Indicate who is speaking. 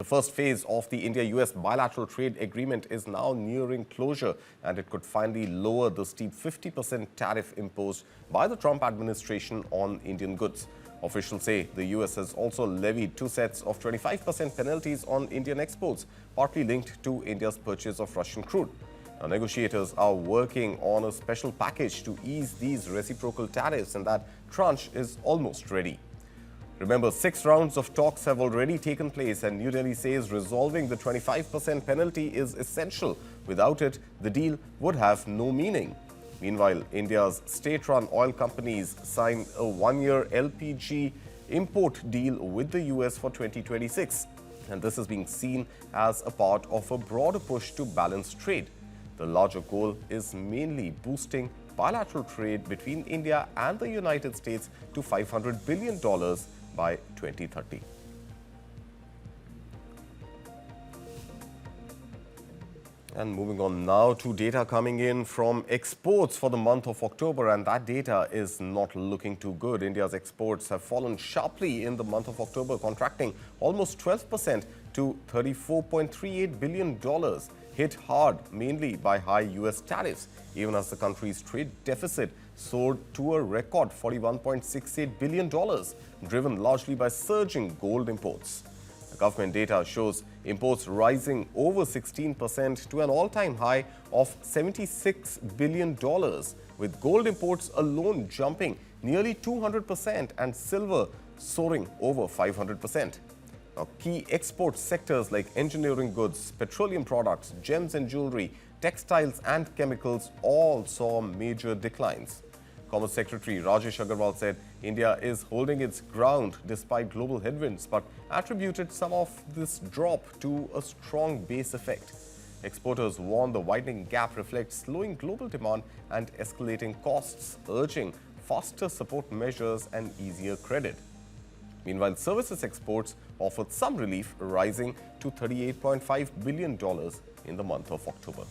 Speaker 1: first phase of the India-US bilateral trade agreement is now nearing closure, and it could finally lower the steep 50% tariff imposed by the Trump administration on Indian goods. Officials say the US has also levied 2 sets of 25% penalties on Indian exports, partly linked to India's purchase of Russian crude. Now, negotiators are working on a special package to ease these reciprocal tariffs, and that tranche is almost ready. Remember, 6 rounds of talks have already taken place, and New Delhi says resolving the 25% penalty is essential. Without it, the deal would have no meaning. Meanwhile, India's state-run oil companies signed a 1-year LPG import deal with the US for 2026. And this is being seen as a part of a broader push to balance trade. The larger goal is mainly boosting bilateral trade between India and the United States to $500 billion by 2030. And moving on now to data coming in from exports for the month of October, and that data is not looking too good. India's exports have fallen sharply in the month of October, contracting almost 12% to $34.38 billion, hit hard mainly by high US tariffs, even as the country's trade deficit soared to a record $41.68 billion, driven largely by surging gold imports. The government data shows imports rising over 16% to an all-time high of $76 billion, with gold imports alone jumping nearly 200% and silver soaring over 500%. Now, key export sectors like engineering goods, petroleum products, gems and jewelry, textiles and chemicals all saw major declines. Commerce Secretary Rajesh Agarwal said India is holding its ground despite global headwinds, but attributed some of this drop to a strong base effect. Exporters warn the widening gap reflects slowing global demand and escalating costs, urging faster support measures and easier credit. Meanwhile, services exports offered some relief, rising to $38.5 billion in the month of October.